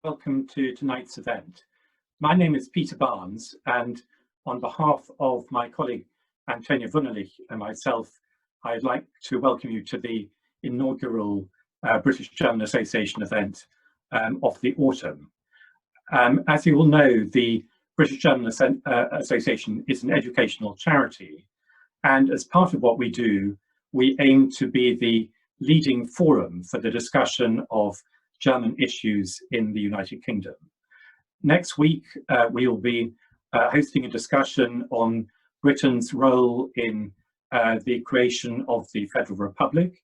Welcome to tonight's event. My name is Peter Barnes, and on behalf of my colleague Antonia Wunderlich and myself, I'd like to welcome you to the inaugural British-German Association event of the autumn. As you all know, the British-German Association is an educational charity, and as part of what we do, we aim to be the leading forum for the discussion of German issues in the United Kingdom. Next week, we will be hosting a discussion on Britain's role in the creation of the Federal Republic.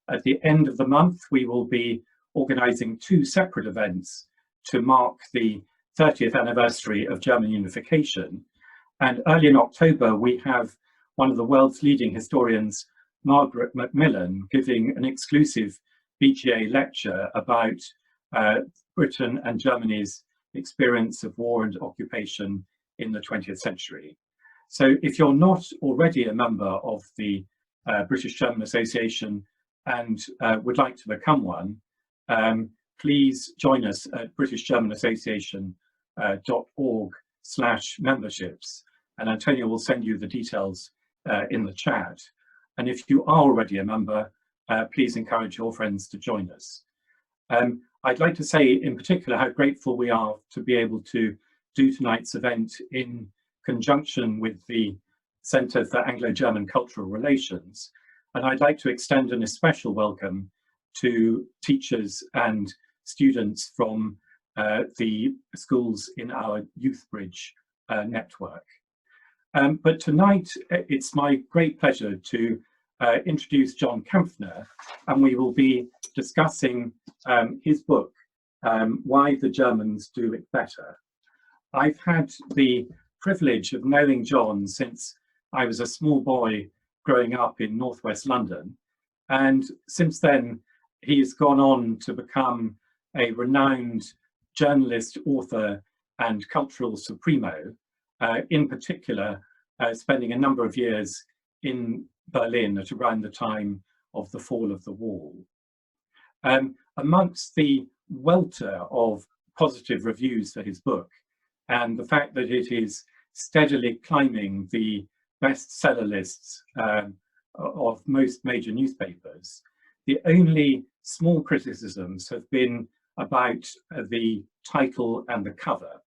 At the end of the month, we will be organising two separate events to mark the 30th anniversary of German unification. And early in October, we have one of the world's leading historians, Margaret Macmillan, giving an exclusive BGA lecture about Britain and Germany's experience of war and occupation in the 20th century. So if you're not already a member of the British-German Association and would like to become one, please join us at britishgermanassociation.org/memberships, and Antonia will send you the details in the chat. And if you are already a member, please encourage your friends to join us. I'd like to say in particular how grateful we are to be able to do tonight's event in conjunction with the Centre for Anglo-German Cultural Relations. And I'd like to extend an especial welcome to teachers and students from the schools in our Youth Bridge network. But tonight, it's my great pleasure to introduce John Kampfner, and we will be discussing his book, Why the Germans Do It Better. I've had the privilege of knowing John since I was a small boy growing up in northwest London, and since then he's gone on to become a renowned journalist, author, and cultural supremo, in particular spending a number of years in Berlin at around the time of the fall of the wall. Amongst the welter of positive reviews for his book and the fact that it is steadily climbing the bestseller lists of most major newspapers, the only small criticisms have been about the title and the cover.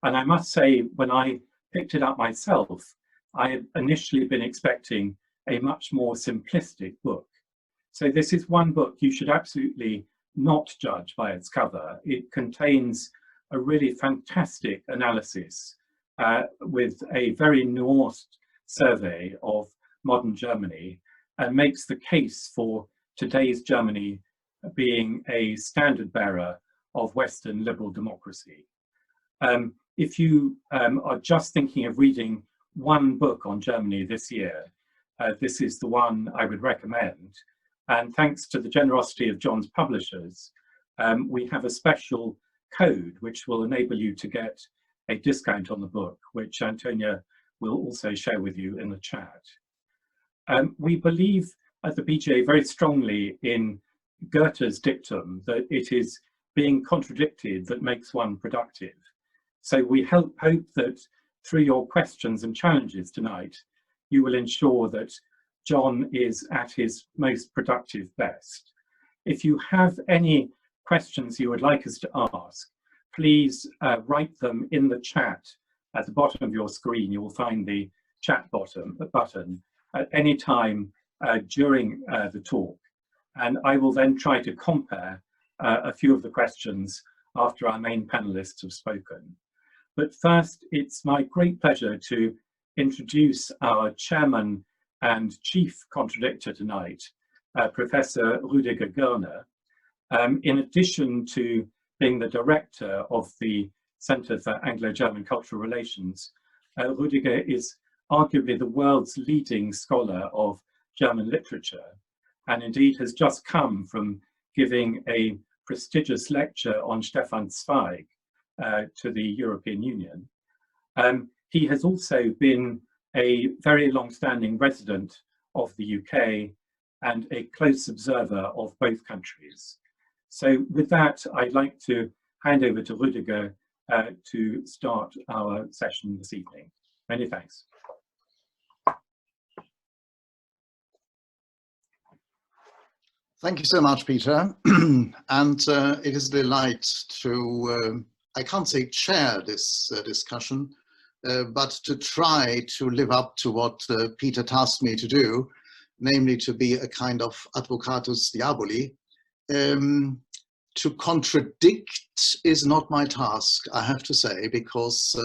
And I must say, when I picked it up myself, I had initially been expecting a much more simplistic book. So this is one book you should absolutely not judge by its cover. It contains a really fantastic analysis with a very nuanced survey of modern Germany, and makes the case for today's Germany being a standard bearer of Western liberal democracy. If you are just thinking of reading one book on Germany this year, this is the one I would recommend. And thanks to the generosity of John's publishers, we have a special code which will enable you to get a discount on the book, which Antonia will also share with you in the chat. We believe at the BGA very strongly in Goethe's dictum that it is being contradicted that makes one productive. So we hope that through your questions and challenges tonight, you will ensure that John is at his most productive best. If you have any questions you would like us to ask, please write them in the chat at the bottom of your screen. You will find the chat button at any time during the talk. And I will then try to compare a few of the questions after our main panelists have spoken. But first, it's my great pleasure to introduce our chairman and chief contradictor tonight, Professor Rüdiger Görner. In addition to being the director of the Centre for Anglo-German Cultural Relations, Ruediger is arguably the world's leading scholar of German literature, and indeed has just come from giving a prestigious lecture on Stefan Zweig to the European Union. He has also been a very long-standing resident of the UK and a close observer of both countries. So with that, I'd like to hand over to Rüdiger to start our session this evening. Many thanks. Thank you so much, Peter. And it is a delight to, I can't say chair this discussion, but to try to live up to what Peter tasked me to do, namely to be a kind of advocatus diaboli. To contradict is not my task, I have to say, because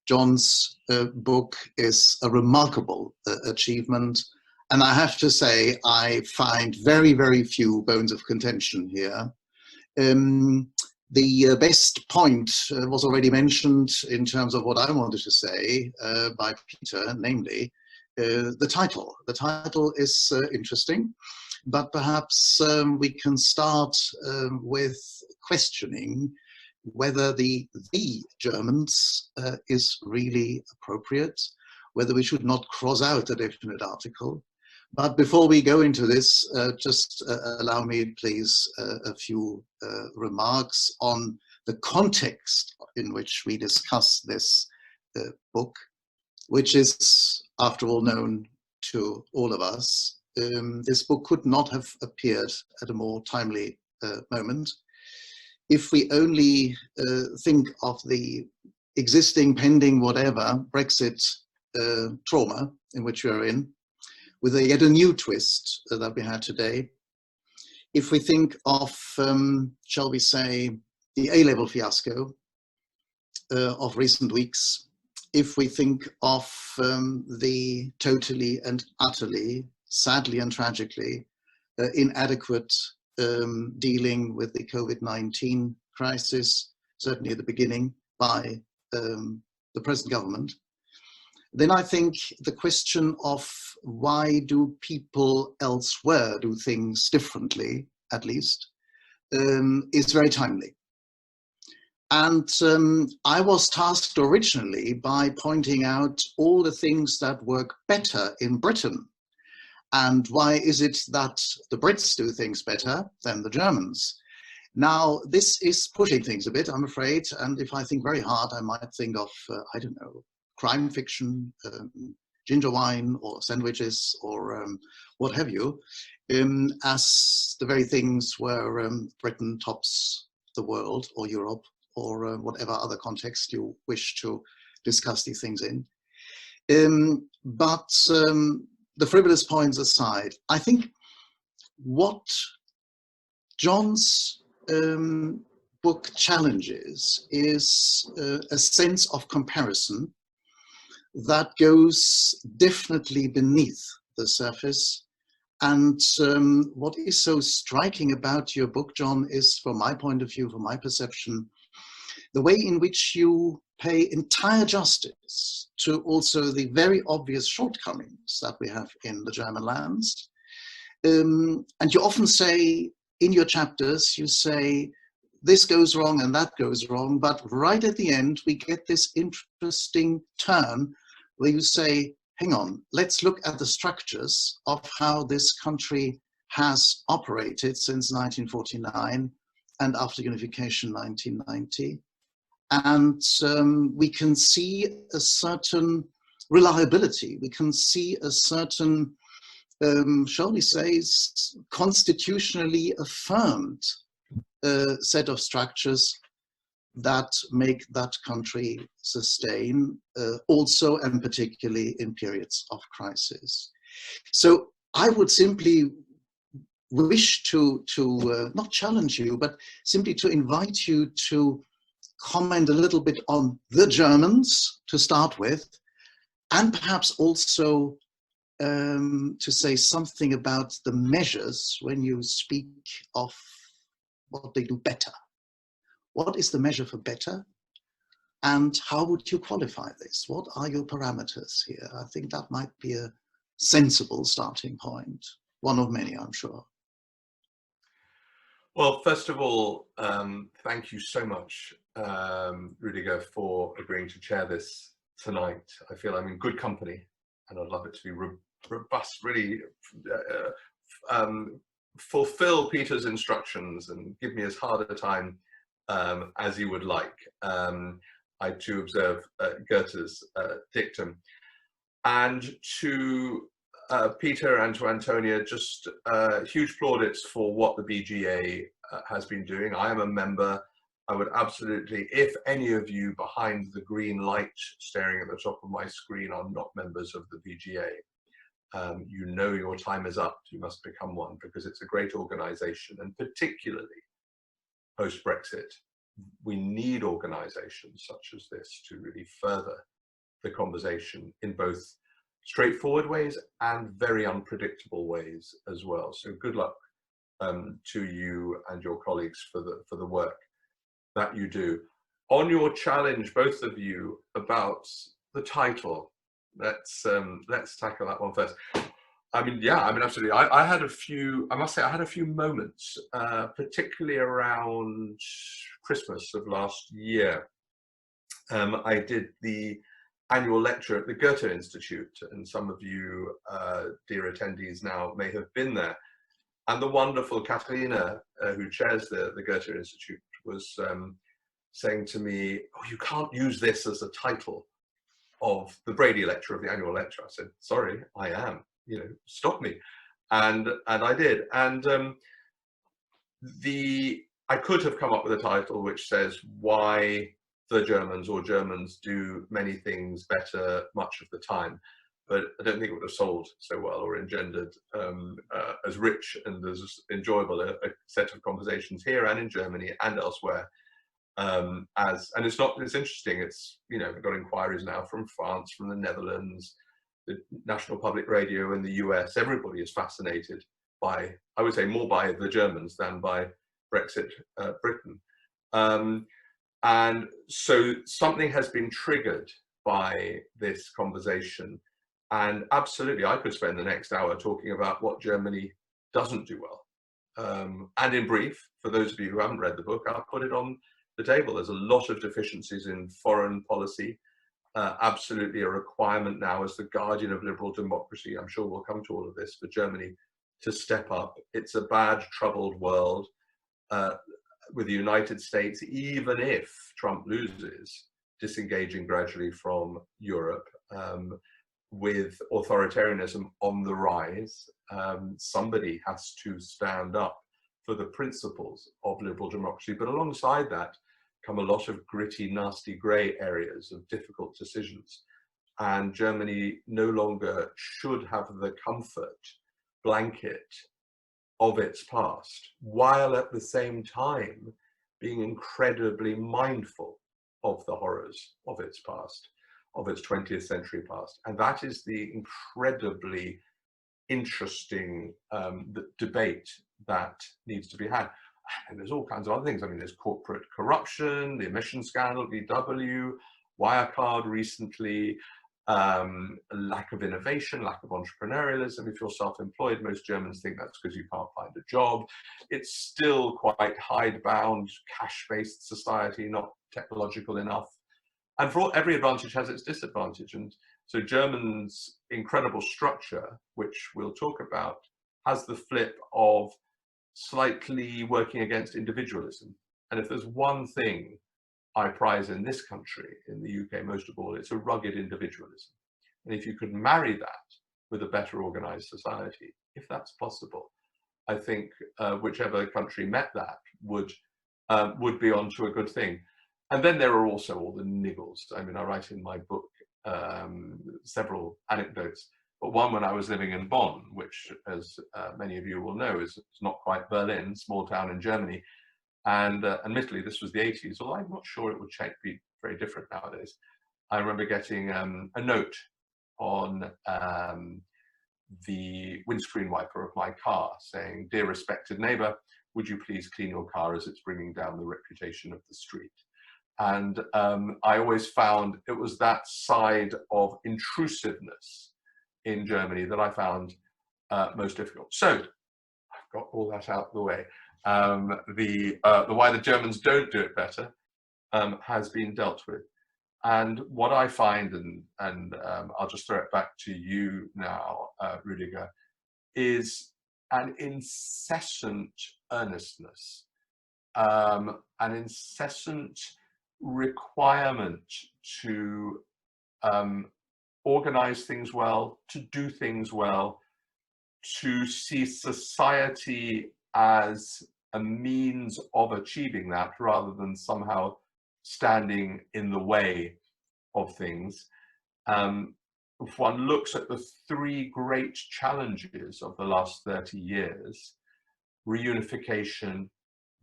John's book is a remarkable achievement. And I have to say, I find very, very few bones of contention here. The best point was already mentioned in terms of what I wanted to say by Peter, namely the title. The title is interesting, but perhaps we can start with questioning whether the Germans is really appropriate, whether we should not cross out a definite article. But before we go into this, just allow me, please, a few remarks on the context in which we discuss this book, which is, after all, known to all of us. This book could not have appeared at a more timely moment. If we only think of the existing, pending, whatever, Brexit trauma in which we are in, with yet a new twist that we had today. If we think of, shall we say, the A-level fiasco of recent weeks, if we think of the totally and utterly, sadly and tragically, inadequate dealing with the COVID-19 crisis, certainly at the beginning, by the present government, then I think the question of why do people elsewhere do things differently, at least, is very timely. And I was tasked originally by pointing out all the things that work better in Britain. And why is it that the Brits do things better than the Germans? Now, this is pushing things a bit, I'm afraid. And if I think very hard, I might think of, I don't know, crime fiction, ginger wine, or sandwiches, or what have you, as the very things where Britain tops the world, or Europe, or whatever other context you wish to discuss these things in. But the frivolous points aside, I think what John's book challenges is a sense of comparison that goes definitely beneath the surface. And what is so striking about your book, John, is, from my point of view, from my perception, the way in which you pay entire justice to also the very obvious shortcomings that we have in the German lands. And you often say in your chapters, you say, this goes wrong and that goes wrong, but right at the end, we get this interesting turn where you say, hang on, let's look at the structures of how this country has operated since 1949 and after unification 1990. And we can see a certain reliability, we can see a certain, shall we say, constitutionally affirmed set of structures that make that country sustain, also and particularly in periods of crisis. So I would simply wish to not challenge you, but simply to invite you to comment a little bit on the Germans to start with, and perhaps also to say something about the measures when you speak of what they do better. What is the measure for better? And how would you qualify this? What are your parameters here? I think that might be a sensible starting point. One of many, I'm sure. Well, first of all, thank you so much, Rudiger, for agreeing to chair this tonight. I feel I'm in good company, and I'd love it to be robust, really fulfill Peter's instructions and give me as hard a time as you would like. I too observe Goethe's dictum. And to Peter and to Antonia, just huge plaudits for what the BGA has been doing. I am a member. I would absolutely, if any of you behind the green light staring at the top of my screen are not members of the BGA, you know your time is up. You must become one, because it's a great organization, and particularly post-Brexit, we need organizations such as this to really further the conversation in both straightforward ways and very unpredictable ways as well. So good luck to you and your colleagues for the work that you do. On your challenge, both of you, about the title, let's tackle that one first. I mean, yeah, I mean, absolutely. I had a few, I must say, I had a few moments, particularly around Christmas of last year. I did the annual lecture at the Goethe Institute, and some of you, dear attendees now, may have been there. And the wonderful Katharina, who chairs the Goethe Institute, was saying to me, "Oh, you can't use this as a title of the Brady lecture, of the annual lecture." I said, "Sorry, I am. You know, stop me." And I did. And I could have come up with a title which says why the Germans, or Germans, do many things better much of the time, but I don't think it would have sold so well or engendered as rich and as enjoyable a set of conversations here and in Germany and elsewhere. And it's interesting. It's, you know, we've got inquiries now from France, from the Netherlands, the National Public Radio in the US. Everybody is fascinated by, I would say, more by the Germans than by Brexit Britain. And so something has been triggered by this conversation. And absolutely, I could spend the next hour talking about what Germany doesn't do well. And in brief, for those of you who haven't read the book, I'll put it on the table. There's a lot of deficiencies in foreign policy. Absolutely a requirement now, as the guardian of liberal democracy, I'm sure we'll come to all of this, for Germany to step up. It's a bad, troubled world. With the United States, even if Trump loses, disengaging gradually from Europe, with authoritarianism on the rise, somebody has to stand up for the principles of liberal democracy. But alongside that come a lot of gritty, nasty grey areas of difficult decisions. And Germany no longer should have the comfort blanket of its past, while at the same time being incredibly mindful of the horrors of its past, of its 20th century past. And that is the incredibly interesting debate that needs to be had. And there's all kinds of other things. I mean, there's corporate corruption, the emissions scandal, VW, Wirecard recently, lack of innovation, lack of entrepreneurialism. If you're self-employed, most Germans think that's because you can't find a job. It's still quite hidebound, cash-based society, not technological enough. And for every advantage has its disadvantage. And so Germany's incredible structure, which we'll talk about, has the flip of slightly working against individualism. And if there's one thing I prize in this country, in the UK most of all, it's a rugged individualism. And if you could marry that with a better organized society, if that's possible, I think whichever country met that would be onto a good thing. And then there are also all the niggles. I mean, I write in my book several anecdotes, but one when I was living in Bonn, which, as many of you will know, is not quite Berlin, small town in Germany. And admittedly, this was the 80s, although I'm not sure it would be very different nowadays. I remember getting a note on the windscreen wiper of my car saying, "Dear respected neighbor, would you please clean your car as it's bringing down the reputation of the street?" And I always found it was that side of intrusiveness in Germany that I found most difficult. So I've got all that out of the way. The why the Germans don't do it better has been dealt with. And what I find, and I'll just throw it back to you now, Rudiger, is an incessant earnestness an incessant requirement to organize things well, to do things well, to see society as a means of achieving that rather than somehow standing in the way of things. If one looks at the three great challenges of the last 30 years, reunification,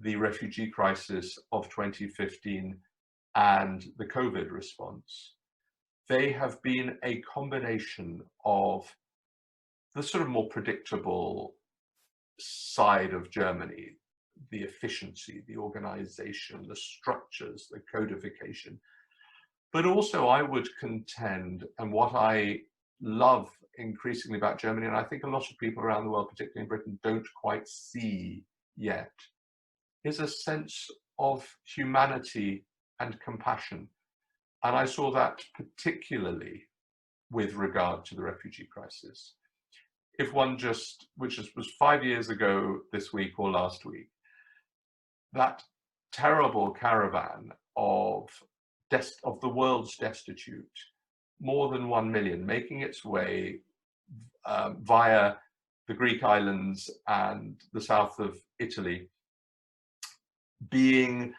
the refugee crisis of 2015, and the COVID response, they have been a combination of the sort of more predictable side of Germany, the efficiency, the organization, the structures, the codification. But also I would contend, and what I love increasingly about Germany, and I think a lot of people around the world, particularly in Britain, don't quite see yet, is a sense of humanity and compassion. And I saw that particularly with regard to the refugee crisis. If one just, which was 5 years ago this week or last week, that terrible caravan of the world's destitute, more than 1 million, making its way via the Greek islands and the south of Italy, being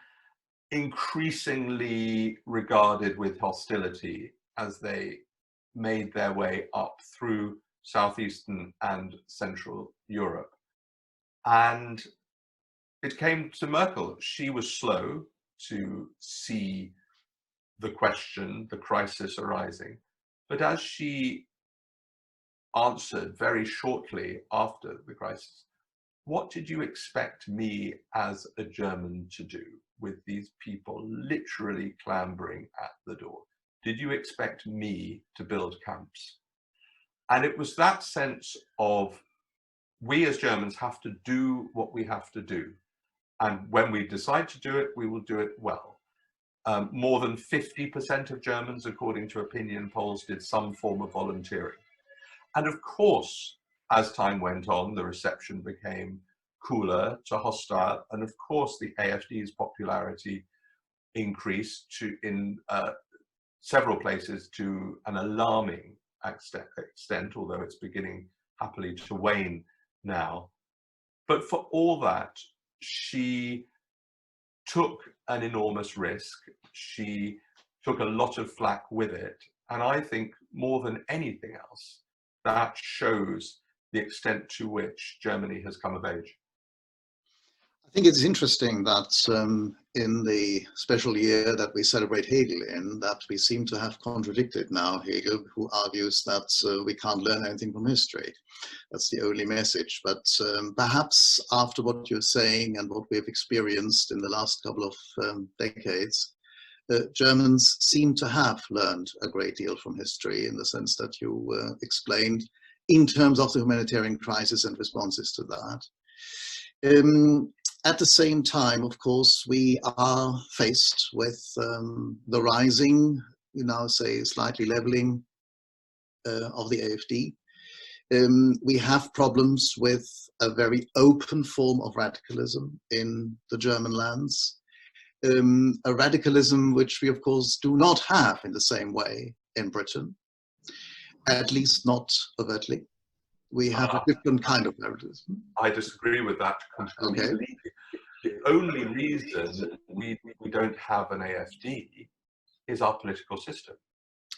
increasingly regarded with hostility as they made their way up through southeastern and central Europe. And it came to Merkel. She was slow to see the question, the crisis arising. But as she answered very shortly after the crisis, what did you expect me as a German to do with these people literally clambering at the door? Did you expect me to build camps? And it was that sense of, we as Germans have to do what we have to do. And when we decide to do it, we will do it well. More than 50% of Germans, according to opinion polls, did some form of volunteering. And of course, as time went on, the reception became cooler to hostile. And of course, the AfD's popularity increased in several places to an alarming extent, although it's beginning happily to wane now. But for all that, she took an enormous risk. She took a lot of flack with it. And I think more than anything else, that shows the extent to which Germany has come of age. I think it's interesting that in the special year that we celebrate Hegel in, that we seem to have contradicted now Hegel, who argues that we can't learn anything from history. That's the only message. But perhaps after what you're saying and what we've experienced in the last couple of decades, Germans seem to have learned a great deal from history, in the sense that you explained in terms of the humanitarian crisis and responses to that. At the same time, of course, we are faced with the rising, you now say slightly leveling of the AfD. We have problems with a very open form of radicalism in the German lands. A radicalism which we, of course, do not have in the same way in Britain, at least not overtly. We have a different kind of radicalism. I disagree with that completely. Okay. The only reason we don't have an AfD is our political system,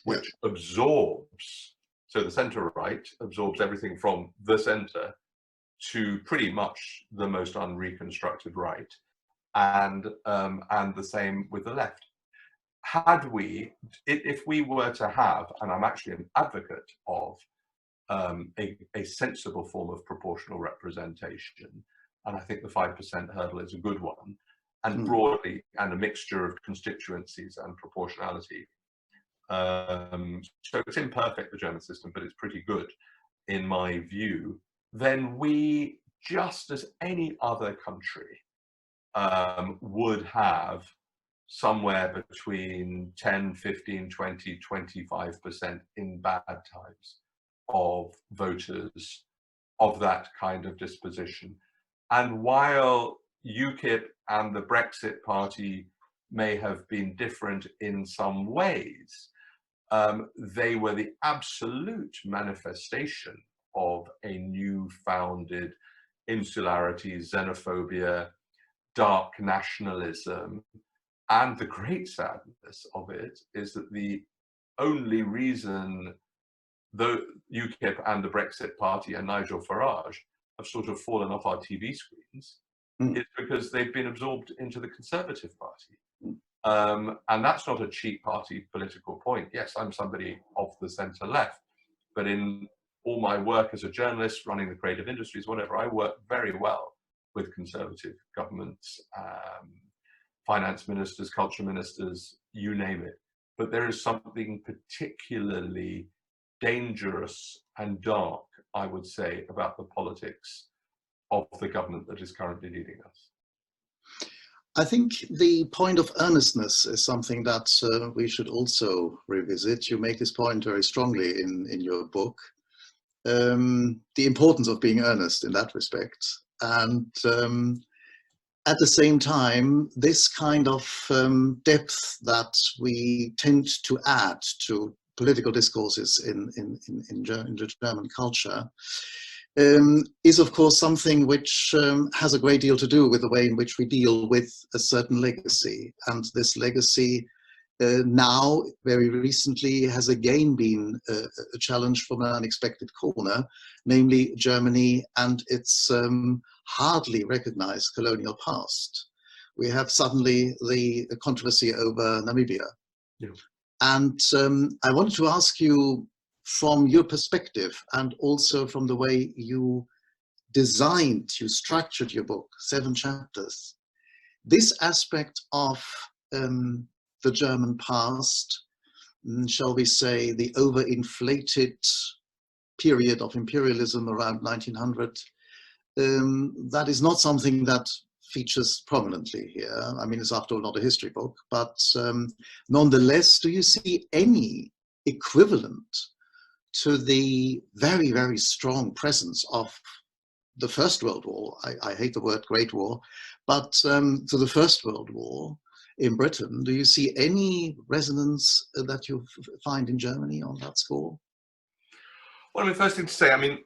which absorbs, so the centre-right absorbs everything from the centre to pretty much the most unreconstructed right, and the same with the left. Had we, if we were to have, and I'm actually an advocate of a sensible form of proportional representation, and I think the 5% hurdle is a good one, and broadly, and a mixture of constituencies and proportionality. So it's imperfect, the German system, but it's pretty good in my view. Then we, just as any other country, would have somewhere between 10, 15, 20, 25% in bad times of voters of that kind of disposition. And while UKIP and the Brexit Party may have been different in some ways, they were the absolute manifestation of a new-founded insularity, xenophobia, dark nationalism. And the great sadness of it is that the only reason the UKIP and the Brexit Party and Nigel Farage have sort of fallen off our TV screens is because they've been absorbed into the Conservative Party. And that's not a cheap party political point. Yes, I'm somebody of the centre left, but in all my work as a journalist, running the creative industries, whatever, I work very well with Conservative governments, finance ministers, culture ministers, you name it. But there is something particularly dangerous and dark, I would say, about the politics of the government that is currently leading us. I think the point of earnestness is something that we should also revisit. You make this point very strongly in your book. The importance of being earnest in that respect. And at the same time, this kind of depth that we tend to add to political discourses in the German culture is of course something which has a great deal to do with the way in which we deal with a certain legacy. And this legacy now, very recently, has again been a challenge from an unexpected corner, namely Germany and its hardly recognized colonial past. We have suddenly the controversy over Namibia. Yeah. And I wanted to ask you, from your perspective and also from the way you structured your book, 7 chapters, this aspect of the German past, shall we say, the overinflated period of imperialism around 1900, that is not something that features prominently here. I mean, it's after all not a history book, but nonetheless, do you see any equivalent to the very, very strong presence of the First World War? I hate the word Great War, but to the First World War in Britain. Do you see any resonance that you find in Germany on that score? Well, I mean, first thing to say, I mean,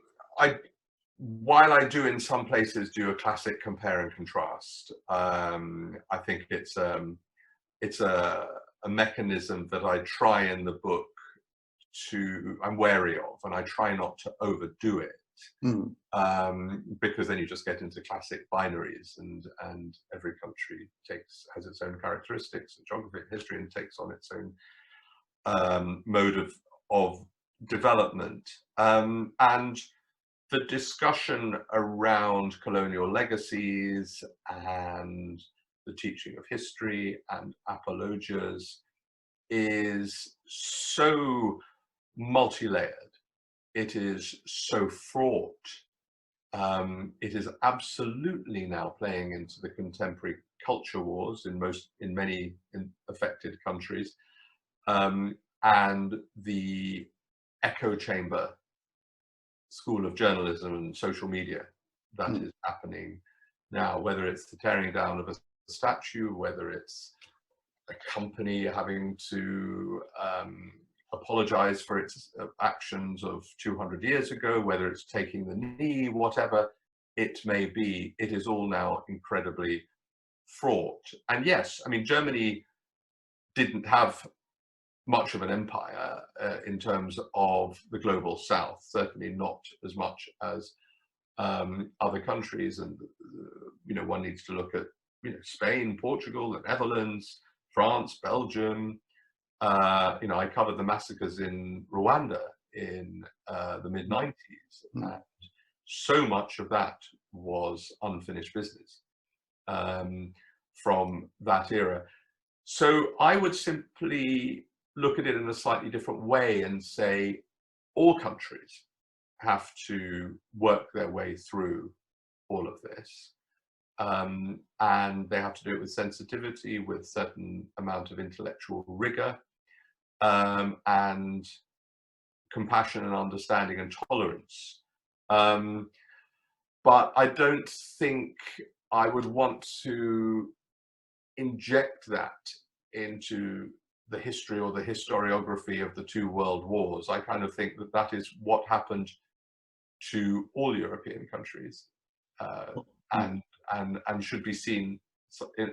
while I do in some places do a classic compare and contrast, I think it's a mechanism that I try in the book I'm wary of, and I try not to overdo it, because then you just get into classic binaries, and every country has its own characteristics and geography and history, and takes on its own mode of development. And the discussion around colonial legacies and the teaching of history and apologias is so multi-layered. It is so fraught. It is absolutely now playing into the contemporary culture wars in many affected countries, and the echo chamber school of journalism and social media that is happening now, whether it's the tearing down of a statue, whether it's a company having to apologize for its actions of 200 years ago, whether it's taking the knee, whatever it may be, it is all now incredibly fraught. And yes, I mean, Germany didn't have much of an empire in terms of the global south, certainly not as much as other countries. And, one needs to look at, Spain, Portugal, the Netherlands, France, Belgium. I covered the massacres in Rwanda in the mid-90s. And so much of that was unfinished business from that era. So I would simply look at it in a slightly different way and say all countries have to work their way through all of this. And they have to do it with sensitivity, with certain amount of intellectual rigor, and compassion and understanding and tolerance. But I don't think I would want to inject that into the history or the historiography of the two world wars. I kind of think that that is what happened to all European countries, and should be seen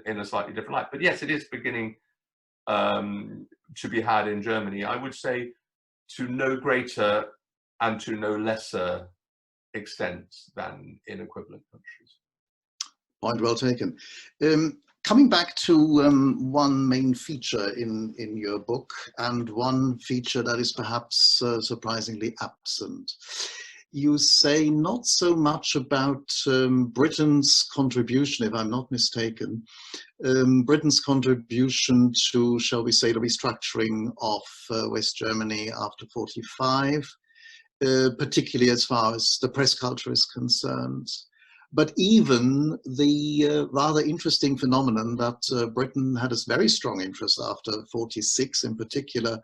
in a slightly different light. But yes, it is beginning to be had in Germany. I would say to no greater and to no lesser extent than in equivalent countries. Point well taken. Coming back to one main feature in your book, and one feature that is perhaps surprisingly absent. You say not so much about Britain's contribution, if I'm not mistaken, Britain's contribution to, shall we say, the restructuring of West Germany after 45, particularly as far as the press culture is concerned. But even the rather interesting phenomenon that Britain had a very strong interest after 46 in particular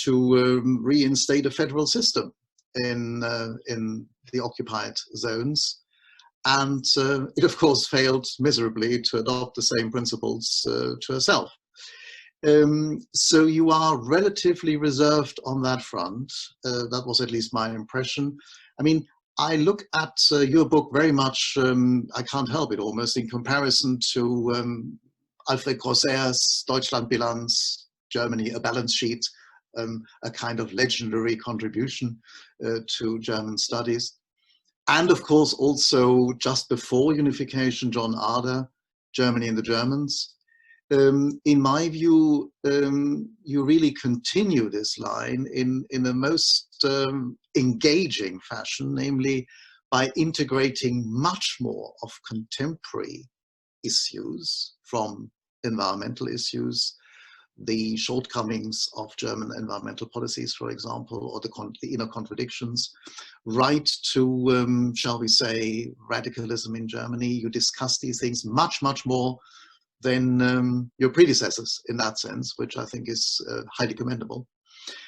to reinstate a federal system in the occupied zones. And it of course failed miserably to adopt the same principles to herself. So you are relatively reserved on that front. That was at least my impression. I mean, I look at your book very much, I can't help it, almost in comparison to Alfred Grosser's Deutschlandbilanz, Germany, a balance sheet, a kind of legendary contribution to German studies. And of course, also just before unification, John Ader, Germany and the Germans. In my view, you really continue this line in a most engaging fashion, namely by integrating much more of contemporary issues from environmental issues, the shortcomings of German environmental policies, for example, or the inner contradictions, right to, shall we say, radicalism in Germany. You discuss these things much, much more than your predecessors in that sense, which I think is highly commendable.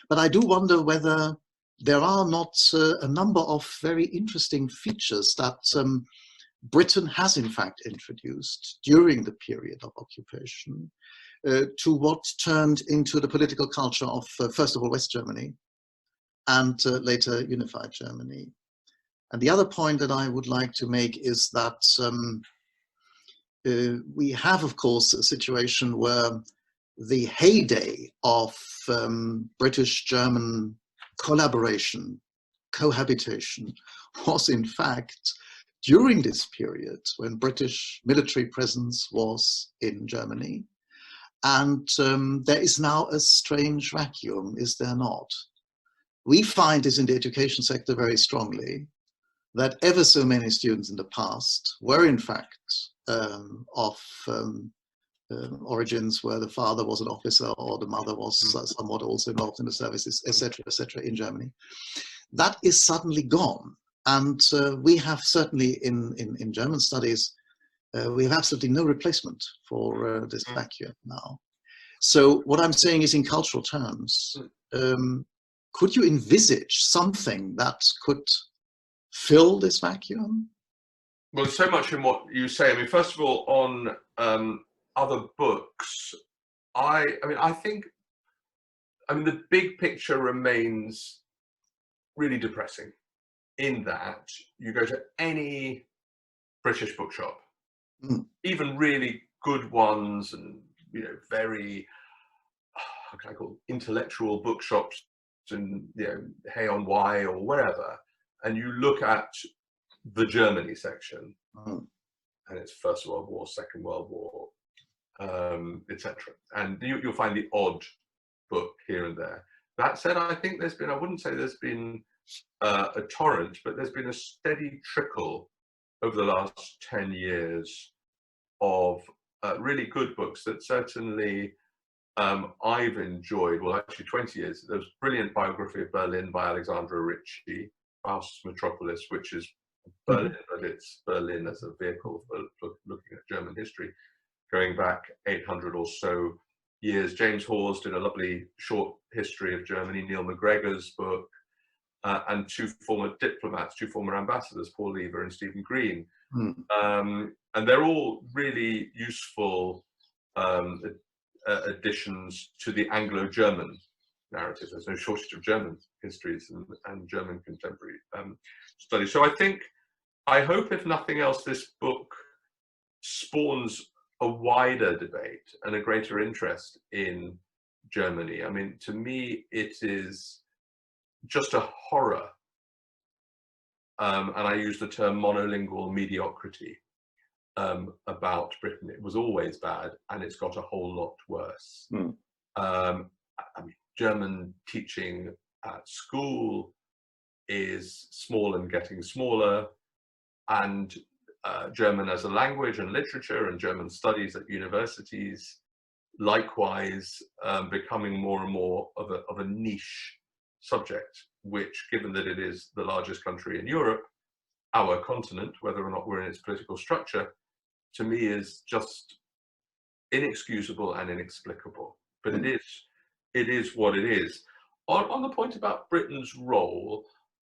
But I do wonder whether there are not a number of very interesting features that Britain has in fact introduced during the period of occupation to what turned into the political culture of, first of all, West Germany and later unified Germany. And the other point that I would like to make is that we have, of course, a situation where the heyday of British-German collaboration, cohabitation, was in fact during this period when British military presence was in Germany. And there is now a strange vacuum, is there not? We find this in the education sector very strongly, that ever so many students in the past were in fact of origins where the father was an officer or the mother was somewhat also involved in the services, etc., in Germany. That is suddenly gone. And we have certainly in German studies, we have absolutely no replacement for this vacuum now. So what I'm saying is, in cultural terms, could you envisage something that could fill this vacuum? Well, so much in what you say. I mean, first of all, on other books, I think the big picture remains really depressing, in that you go to any British bookshop, even really good ones, and very, how can I call it, intellectual bookshops, and Hay on Wye or wherever, and you look at the Germany section, and it's First World War, Second World War, etc. And you'll find the odd book here and there. That said, I think there's been, I wouldn't say there's been a torrent, but there's been a steady trickle over the last 10 years of really good books that certainly I've enjoyed. Well, actually 20 years. There was a brilliant biography of Berlin by Alexandra Ritchie, Faust's Metropolis, which is Berlin, but it's Berlin as a vehicle for looking at German history, going back 800 or so years. James Hawes did a lovely short history of Germany, Neil MacGregor's book, and two former diplomats, two former ambassadors, Paul Lever and Stephen Green, And they're all really useful additions to the Anglo-German narrative. There's no shortage of German histories and German contemporary studies. So I hope, if nothing else, this book spawns a wider debate and a greater interest in Germany. I mean, to me, it is just a horror, and I use the term monolingual mediocrity about Britain. It was always bad, and it's got a whole lot worse. I mean, German teaching at school is small and getting smaller, and German as a language and literature and German studies at universities, likewise, becoming more and more of a niche subject, which, given that it is the largest country in Europe, our continent, whether or not we're in its political structure, to me is just inexcusable and inexplicable. But it is what it is. On the point about Britain's role,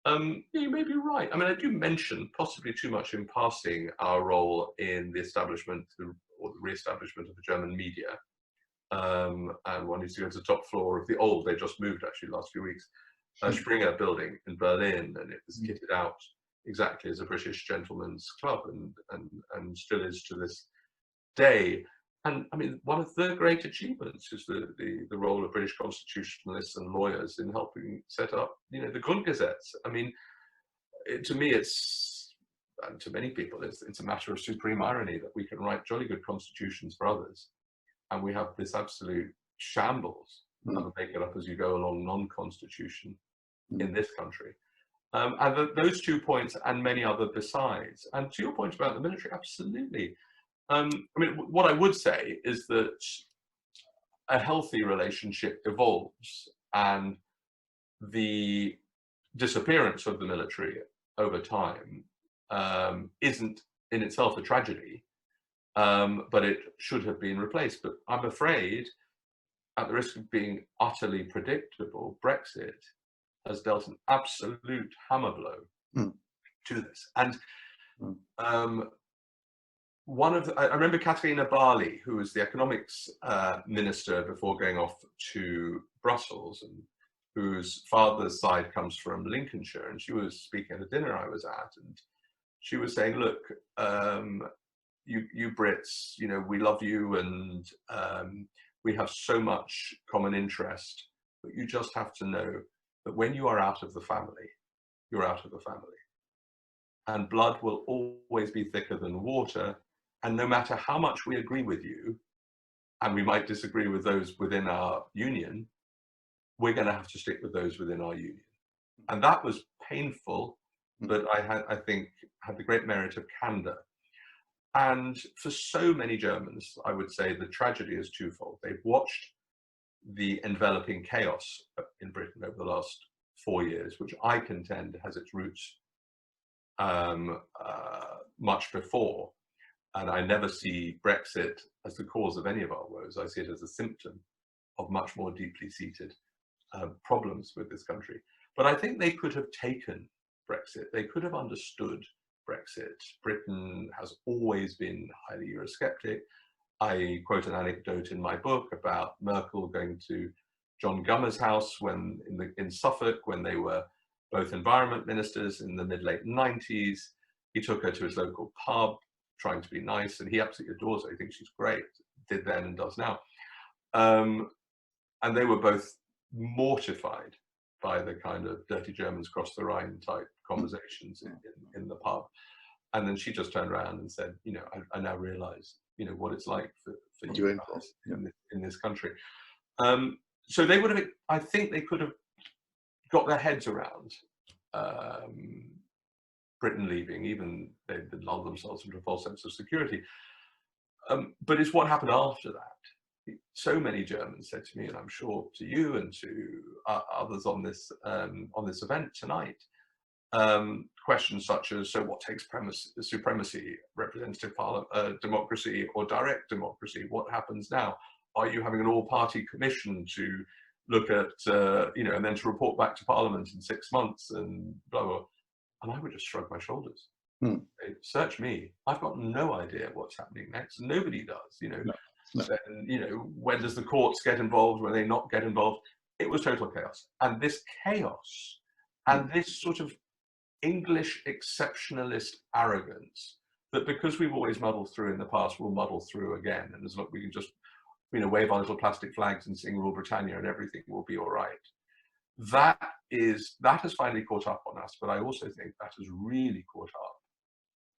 you may be right. I mean, I do mention, possibly too much in passing, our role in the establishment or the re-establishment of the German media. And one needs to go to the top floor of the they just moved actually last few weeks, Springer building in Berlin, and it was kitted out exactly as a British gentleman's club, and still is to this day. And I mean, one of the great achievements is the role of British constitutionalists and lawyers in helping set up, the Grundgesetz. I mean, to me, and to many people, it's a matter of supreme irony that we can write jolly good constitutions for others, and we have this absolute shambles of make it up as you go along non-constitution in this country. And those 2 points and many other besides. And to your point about the military, absolutely. I mean, what I would say is that a healthy relationship evolves, and the disappearance of the military over time isn't in itself a tragedy, but it should have been replaced. But I'm afraid, at the risk of being utterly predictable, Brexit has dealt an absolute hammer blow to this. And I remember Katarina Barley, who was the economics minister before going off to Brussels, and whose father's side comes from Lincolnshire, and she was speaking at a dinner I was at, and she was saying, look, you Brits, we love you, and we have so much common interest, but you just have to know that when you are out of the family, you're out of the family. And blood will always be thicker than water. And no matter how much we agree with you, and we might disagree with those within our union, we're going to have to stick with those within our union. And that was painful, but I think had the great merit of candor. And for so many Germans, I would say the tragedy is twofold. They've watched the enveloping chaos in Britain over the last 4 years, which I contend has its roots much before. And I never see Brexit as the cause of any of our woes. I see it as a symptom of much more deeply seated problems with this country. But I think they could have taken Brexit. They could have understood Brexit. Britain has always been highly Eurosceptic. I quote an anecdote in my book about Merkel going to John Gummer's house in Suffolk when they were both environment ministers in the mid-late 90s. He took her to his local pub, trying to be nice, and he absolutely adores her. He thinks she's great, did then and does now. And they were both mortified by the kind of dirty Germans cross the Rhine type conversations in the pub. And then she just turned around and said, I now realize, what it's like for you in this country. So they would have, I think they could have got their heads around Britain leaving, even they lulled themselves into a false sense of security. But it's what happened after that. So many Germans said to me, and I'm sure to you and to others on this event tonight, questions such as, so what takes supremacy, representative democracy or direct democracy? What happens now? Are you having an all-party commission to look at, and then to report back to Parliament in 6 months and blah, blah. And I would just shrug my shoulders. Search me. I've got no idea what's happening next. Nobody does, you know. No, no. And, you know, when does the courts get involved? When they not get involved? It was total chaos. And this chaos and this sort of English exceptionalist arrogance that because we've always muddled through in the past, we'll muddle through again. And as long as we can just, you know, wave our little plastic flags and sing Rule Britannia and everything will be all right. That has finally caught up on us. But I also think that has really caught up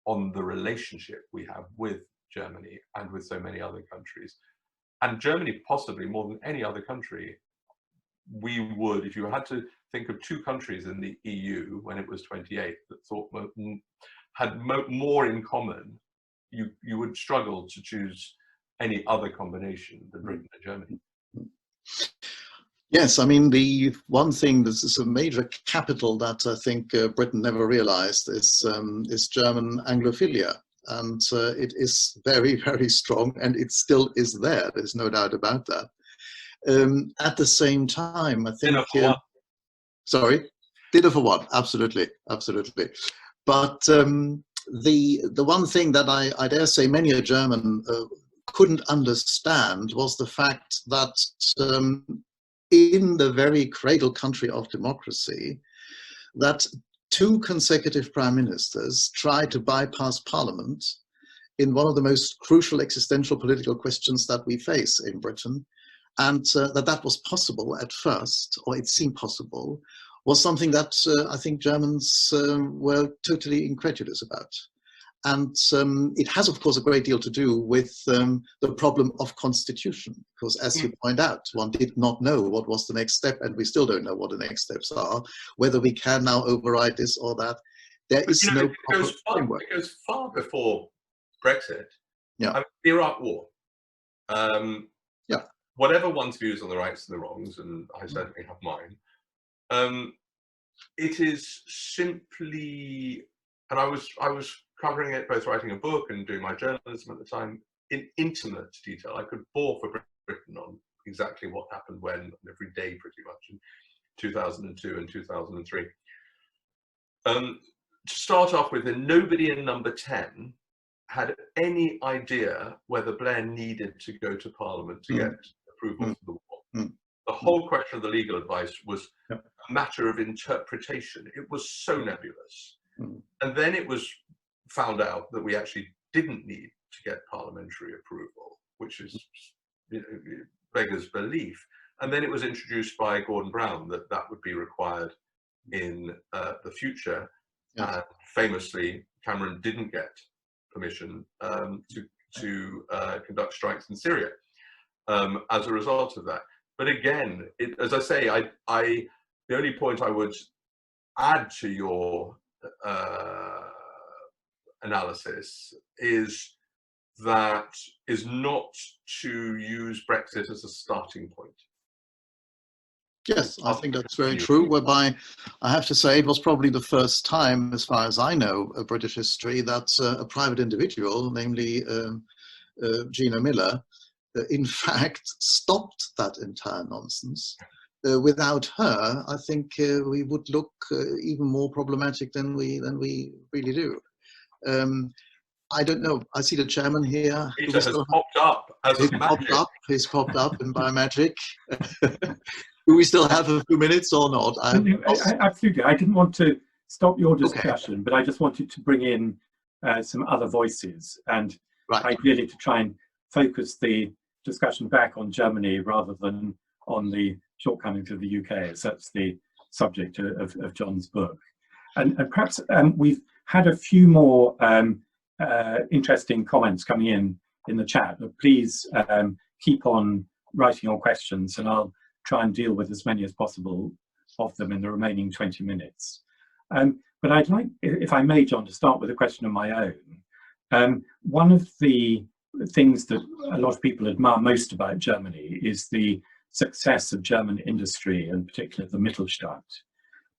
on the relationship we have with Germany and with so many other countries. And Germany, possibly more than any other country, we would, if you had to think of two countries in the EU when it was 28 that thought had more in common, you would struggle to choose any other combination than Britain and Germany. Yes, I mean, the one thing, this is a major capital that I think Britain never realized is German Anglophilia. And it is very, very strong, and it still is there. There's no doubt about that. At the same time, I think... Dinner for one. Sorry? Dinner for one, absolutely, absolutely. But the one thing that I dare say many a German couldn't understand was the fact that in the very cradle country of democracy, that two consecutive prime ministers tried to bypass parliament in one of the most crucial existential political questions that we face in Britain. And that was possible at first, or it seemed possible, was something that I think Germans were totally incredulous about. And it has, of course, a great deal to do with the problem of constitution, because as you point out, one did not know what was the next step, and we still don't know what the next steps are, whether we can now override this or that. There is no proper framework. It goes far before Brexit. Yeah. The Iraq War. Yeah. Whatever one's views on the rights and the wrongs, and I certainly have mine, it is simply, and I was covering it, both writing a book and doing my journalism at the time, in intimate detail. I could bore for Britain on exactly what happened when, every day pretty much, in 2002 and 2003. To start off with, nobody in number 10 had any idea whether Blair needed to go to Parliament to get approval for the war. The whole question of the legal advice was a matter of interpretation. It was so nebulous. And then it was found out that we actually didn't need to get parliamentary approval, which is, you know, beggars belief. And then it was introduced by Gordon Brown that that would be required in the future. Yes. Famously, Cameron didn't get permission to conduct strikes in Syria as a result of that. But again, as I say, the only point I would add to your analysis is not to use Brexit as a starting point. Yes, I think that's very true, whereby I have to say it was probably the first time, as far as I know, of British history, that a private individual, namely Gina Miller, in fact stopped that entire nonsense. Without her, I think we would look even more problematic than we really do. I don't know. I see the chairman here. Peter has popped up as a magic. He's popped up in by magic. Do we still have a few minutes or not? Absolutely. I didn't want to stop your discussion, but I just wanted to bring in some other voices, and ideally to try and focus the discussion back on Germany rather than on the shortcomings of the UK, as that's the subject of John's book. And perhaps we've had a few more interesting comments coming in the chat, but please keep on writing your questions, and I'll try and deal with as many as possible of them in the remaining 20 minutes. But I'd like, if I may, John, to start with a question of my own. One of the things that a lot of people admire most about Germany is the success of German industry, and particularly the Mittelstand.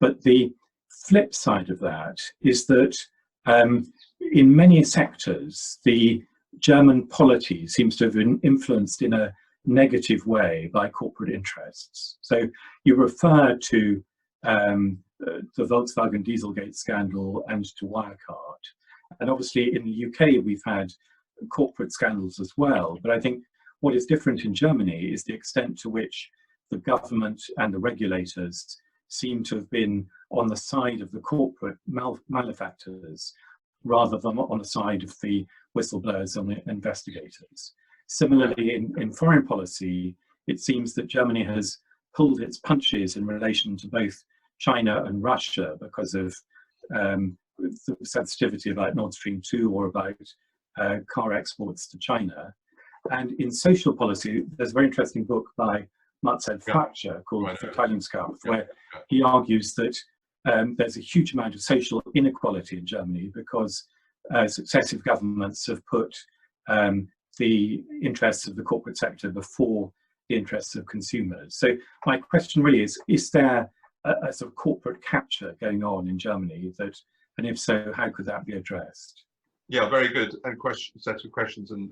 But the flip side of that is that in many sectors, the German polity seems to have been influenced in a negative way by corporate interests. So you refer to the Volkswagen Dieselgate scandal and to Wirecard. And obviously in the UK, we've had corporate scandals as well. But I think what is different in Germany is the extent to which the government and the regulators seem to have been on the side of the corporate malefactors rather than on the side of the whistleblowers and the investigators. Similarly, in foreign policy, it seems that Germany has pulled its punches in relation to both China and Russia because of the sensitivity about Nord Stream 2 or about car exports to China. And in social policy, there's a very interesting book by Marcel Fratscher called Verteilungskampf, where he argues that there's a huge amount of social inequality in Germany because successive governments have put the interests of the corporate sector before the interests of consumers. So my question really is there a sort of corporate capture going on in Germany that, and if so, how could that be addressed? Yeah, very good and set of questions, and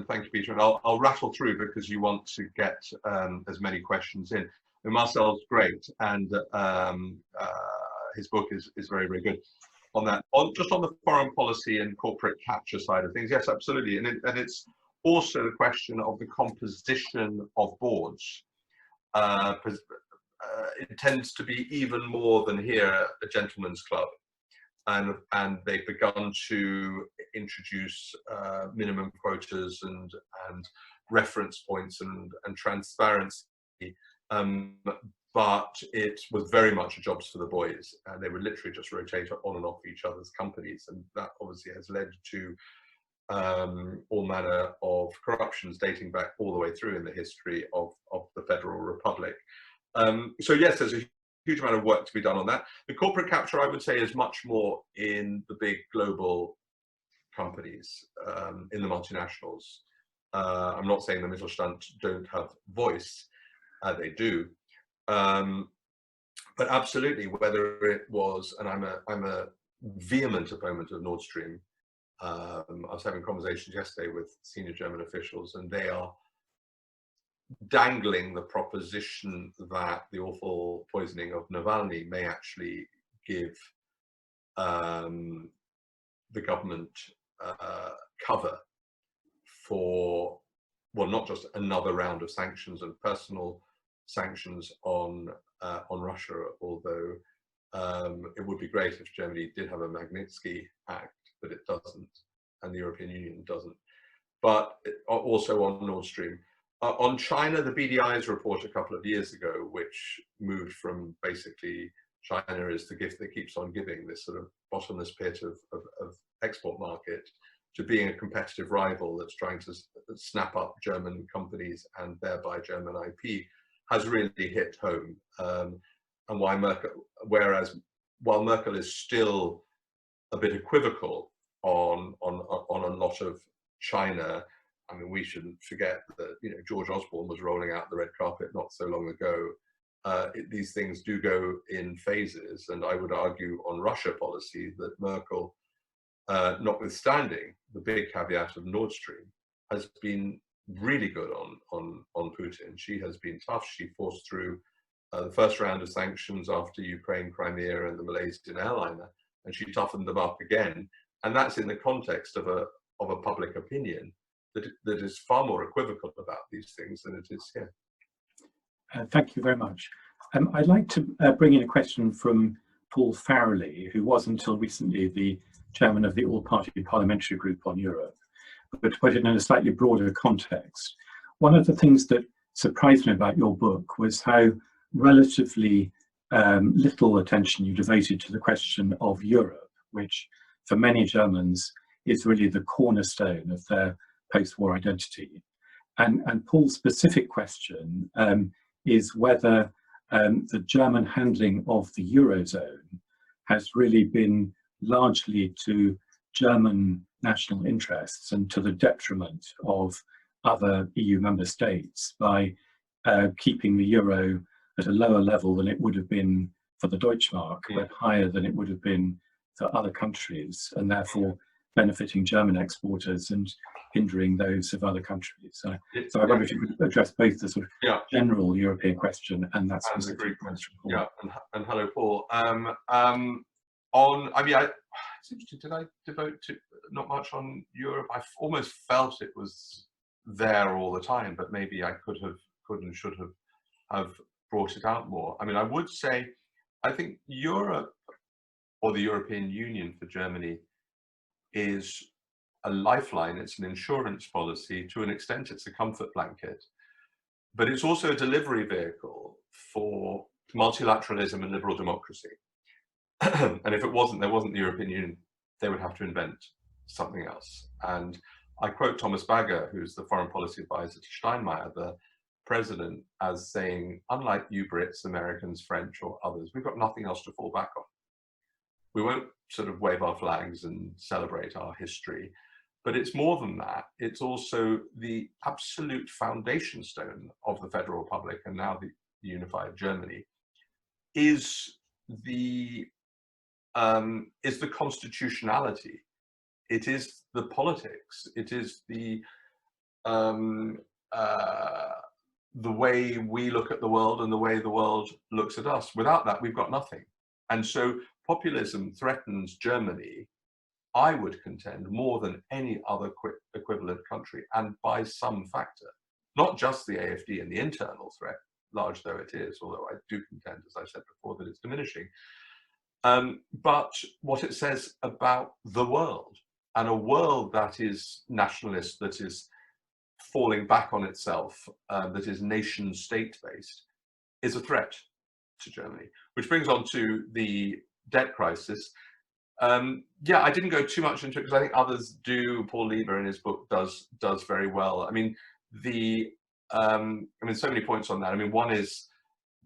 thank you, Peter. And I'll rattle through because you want to get as many questions in. And Marcel's great, and his book is very, very good on that. Just on the foreign policy and corporate capture side of things, yes, absolutely. And it's also the question of the composition of boards. It tends to be even more than here a gentleman's club. And they've begun to introduce minimum quotas and reference points and transparency, but it was very much jobs for the boys, and they would literally just rotate on and off each other's companies, and that obviously has led to all manner of corruptions dating back all the way through in the history of the Federal Republic. So yes, there's a huge amount of work to be done on that. The corporate capture, I would say, is much more in the big global companies, in the multinationals. I'm not saying the Mittelstand don't have voice, they do. But absolutely, whether it was, and I'm a vehement opponent of Nord Stream. I was having conversations yesterday with senior German officials, and they are dangling the proposition that the awful poisoning of Navalny may actually give the government cover for, well, not just another round of sanctions and personal sanctions on Russia, although it would be great if Germany did have a Magnitsky Act, but it doesn't, and the European Union doesn't. But also on Nord Stream. On China, the BDI's report a couple of years ago, which moved from basically China is the gift that keeps on giving, this sort of bottomless pit of export market, to being a competitive rival that's trying to snap up German companies and thereby German IP, has really hit home. And why Merkel, whereas while Merkel is still a bit equivocal on a lot of China, I mean, we shouldn't forget that, you know, George Osborne was rolling out the red carpet not so long ago. These things do go in phases, and I would argue on Russia policy that Merkel, notwithstanding the big caveat of Nord Stream, has been really good on Putin. She has been tough. She forced through the first round of sanctions after Ukraine, Crimea, and the Malaysian airliner, and she toughened them up again. And that's in the context of a public opinion that is far more equivocal about these things than it is here. Thank you very much. I'd like to bring in a question from Paul Farrelly, who was until recently the chairman of the All-Party Parliamentary Group on Europe, but to put it in a slightly broader context. One of the things that surprised me about your book was how relatively little attention you devoted to the question of Europe, which for many Germans is really the cornerstone of their post-war identity. And Paul's specific question is whether the German handling of the Eurozone has really been largely to German national interests and to the detriment of other EU member states by keeping the euro at a lower level than it would have been for the Deutschmark, but higher than it would have been for other countries, and therefore benefiting German exporters and hindering those of other countries. So I wonder if you could address both the sort of general European question and that specific question. Yeah, and hello, Paul. I mean, it's interesting, did I devote not much on Europe. I almost felt it was there all the time, but maybe I could and should have brought it out more. I mean, I would say, I think Europe, or the European Union for Germany, is a lifeline. It's an insurance policy. To an extent, it's a comfort blanket. But it's also a delivery vehicle for multilateralism and liberal democracy. And if it wasn't, there wasn't the European Union, they would have to invent something else. And I quote Thomas Bagger, who's the foreign policy advisor to Steinmeier, the president, as saying, unlike you Brits, Americans, French, or others, we've got nothing else to fall back on. We won't sort of wave our flags and celebrate our history, but it's more than that. It's also the absolute foundation stone of the Federal Republic, and now the unified Germany, is the constitutionality. It is the politics. It is the way we look at the world and the way the world looks at us. Without that, we've got nothing. And so populism threatens Germany, I would contend, more than any other equivalent country, and by some factor. Not just the AfD and the internal threat, large though it is, although I do contend, as I said before, that it's diminishing. But what it says about the world, and a world that is nationalist, that is falling back on itself, that is nation state based, is a threat to Germany. Which brings on to the debt crisis. Yeah, I didn't go too much into it because I think others do. Paul Lieber in his book does very well. I mean, so many points on that. I mean, one is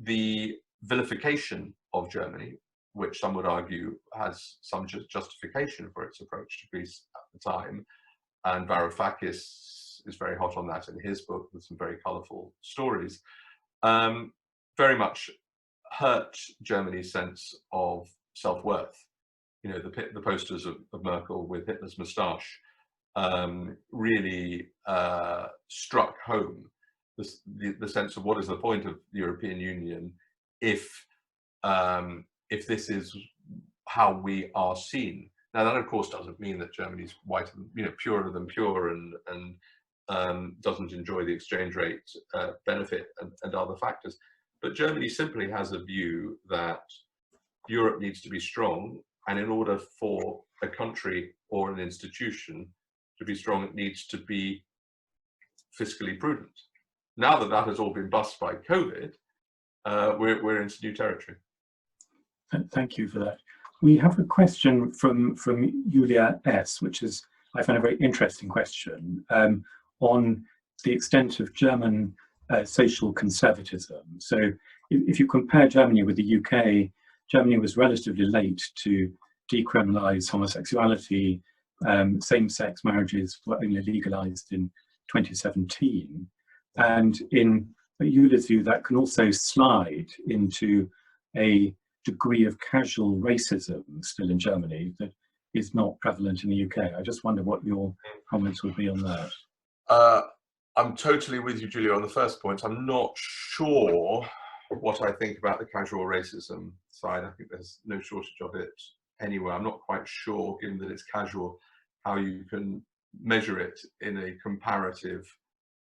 the vilification of Germany, which some would argue has some justification for its approach to Greece at the time. And Varoufakis is very hot on that in his book with some very colourful stories. Very much hurt Germany's sense of self-worth. You know, the posters of Merkel with Hitler's moustache really struck home the sense of what is the point of the European Union if this is how we are seen. Now, that of course doesn't mean that Germany's whiter, purer than pure, and doesn't enjoy the exchange rate benefit and other factors. But Germany simply has a view that Europe needs to be strong, and in order for a country or an institution to be strong, it needs to be fiscally prudent. Now that that has all been bust by COVID, we're into new territory. Thank you for that. We have a question from Julia S., which is, I find, a very interesting question on the extent of German social conservatism. So if you compare Germany with the UK, Germany was relatively late to decriminalise homosexuality. Same-sex marriages were only legalised in 2017. And in Julia's view, that can also slide into a degree of casual racism still in Germany that is not prevalent in the UK. I just wonder what your comments would be on that. I'm totally with you, Julia, on the first point. I'm not sure what I think about the casual racism side. I think there's no shortage of it anywhere. I'm not quite sure, given that it's casual, how you can measure it in a comparative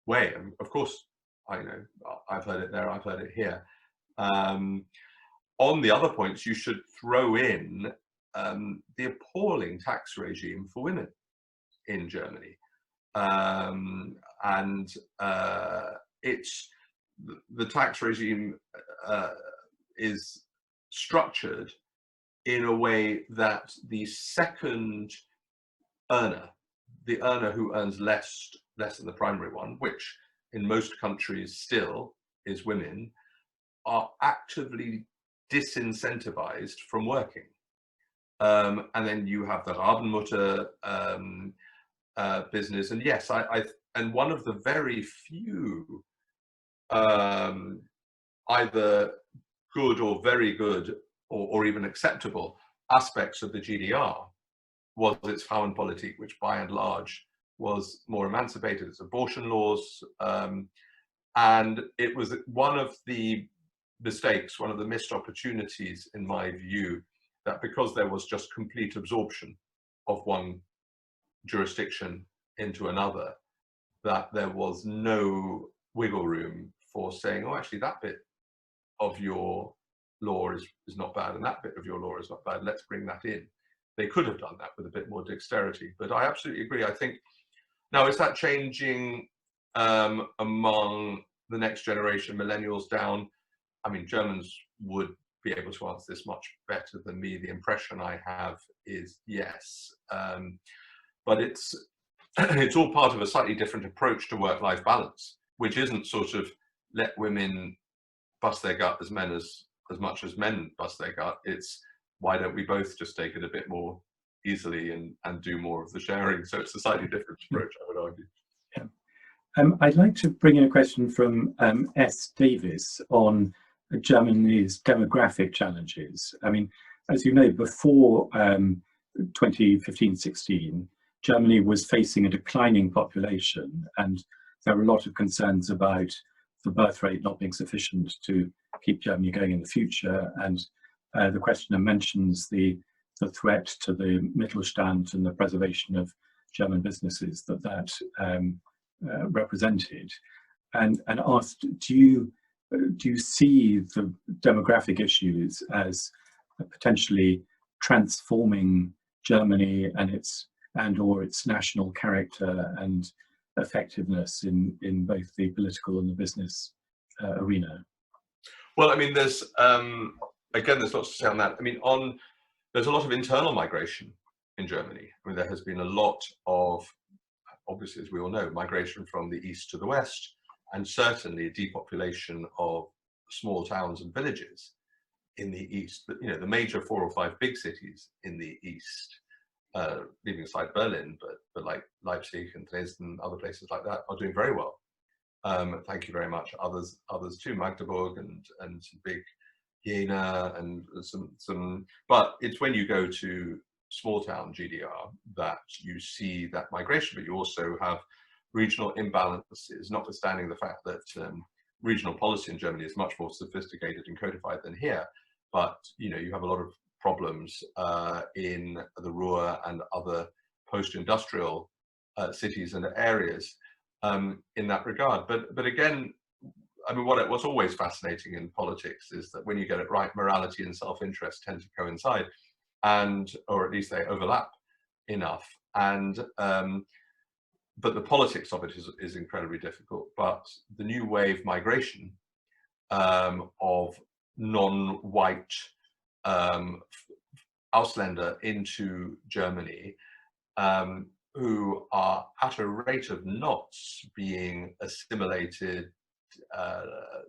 way. And of course, I know I've heard it there, I've heard it here. On the other points, you should throw in the appalling tax regime for women in Germany. It's the tax regime is structured in a way that the second earner, the earner who earns less than the primary one, which in most countries still is women, are actively disincentivized from working. And then you have the Rabenmutter business. And yes, and one of the very few either good or very good or even acceptable aspects of the GDR was its Frauenpolitik, which by and large was more emancipated, its abortion laws. And it was one of the mistakes, one of the missed opportunities, in my view, that because there was just complete absorption of one jurisdiction into another, that there was no wiggle room for saying, oh, actually that bit of your law is not bad and that bit of your law is not bad, let's bring that in. They could have done that with a bit more dexterity, but I absolutely agree. I think, now is that changing among the next generation, millennials down? I mean, Germans would be able to answer this much better than me. The impression I have is yes, but it's all part of a slightly different approach to work-life balance, which isn't sort of let women bust their gut as much as men bust their gut. It's why don't we both just take it a bit more easily and do more of the sharing? So it's a slightly different approach, I would argue. Yeah. I'd like to bring in a question from S. Davis on Germany's demographic challenges. I mean, as you know, before 2015-16, Germany was facing a declining population, and there were a lot of concerns about the birth rate not being sufficient to keep Germany going in the future. And the questioner mentions the threat to the Mittelstand and the preservation of German businesses that represented, and asked, do you see the demographic issues as potentially transforming Germany and or its national character and effectiveness in both the political and the business arena? Well, I mean, there's again, there's lots to say on that. I mean, there's a lot of internal migration in Germany. I mean, there has been a lot of, obviously, as we all know, migration from the east to the west, and certainly a depopulation of small towns and villages in the east. But, you know, the major 4 or 5 big cities in the east, leaving aside Berlin, but like Leipzig and Dresden, other places like that, are doing very well. Thank you very much. Others too, Magdeburg and some big Jena and some. But it's when you go to small town GDR that you see that migration, but you also have regional imbalances, notwithstanding the fact that regional policy in Germany is much more sophisticated and codified than here. But you know, you have a lot of problems in the Ruhr and other post-industrial cities and areas in that regard. But again, I mean, what's always fascinating in politics is that when you get it right, morality and self-interest tend to coincide, or at least they overlap enough. And but the politics of it is incredibly difficult. But the new wave migration of non-white Ausländer into Germany, who are at a rate of knots being assimilated,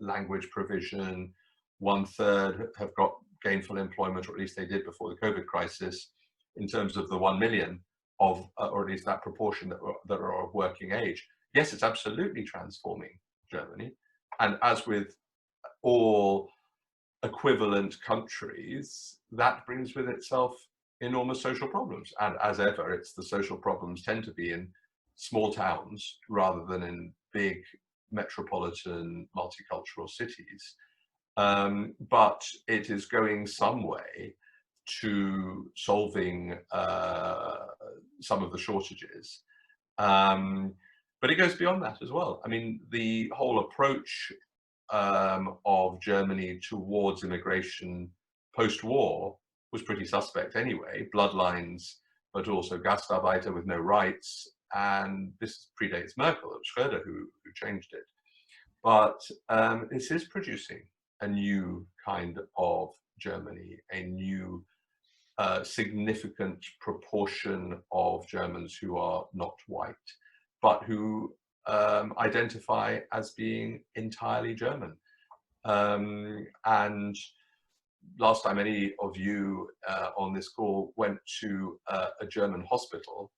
language provision, 1/3 have got gainful employment, or at least they did before the COVID crisis, in terms of the 1 million of, or at least that proportion that are of working age. Yes, it's absolutely transforming Germany. And as with all equivalent countries, that brings with itself enormous social problems. And as ever, it's the social problems tend to be in small towns rather than in big metropolitan multicultural cities. But it is going some way to solving some of the shortages. But it goes beyond that as well. I mean, the whole approach of Germany towards immigration post-war was pretty suspect anyway. Bloodlines, but also Gastarbeiter with no rights. And this predates Merkel. It was Schröder who changed it. But this is producing a new kind of Germany, a new significant proportion of Germans who are not white, but who identify as being entirely German. And last time any of you on this call went to a German hospital,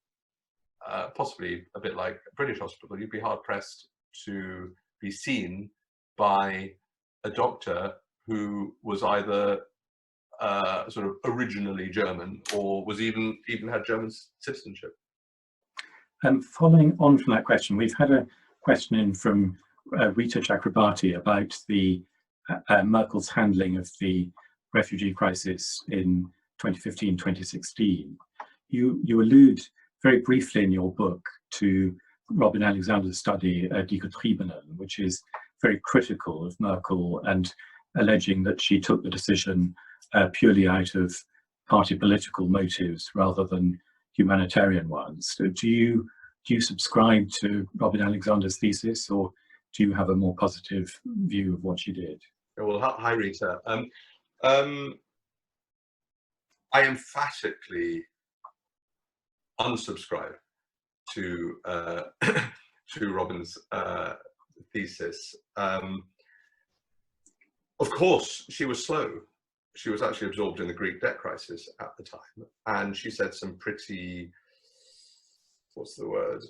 possibly a bit like a British hospital, you'd be hard pressed to be seen by a doctor who was either sort of originally German or was even had German citizenship. Following on from that question, we've had a question in from Rita Chakrabarti about the Merkel's handling of the refugee crisis in 2015-2016. You allude very briefly in your book to Robin Alexander's study, Die Getriebenen, which is very critical of Merkel and alleging that she took the decision purely out of party political motives rather than humanitarian ones. So do you subscribe to Robin Alexander's thesis, or do you have a more positive view of what she did? Well, hi Rita. I emphatically unsubscribe to to Robin's thesis. Of course, she was slow. She was actually absorbed in the Greek debt crisis at the time, and she said some pretty, what's the word,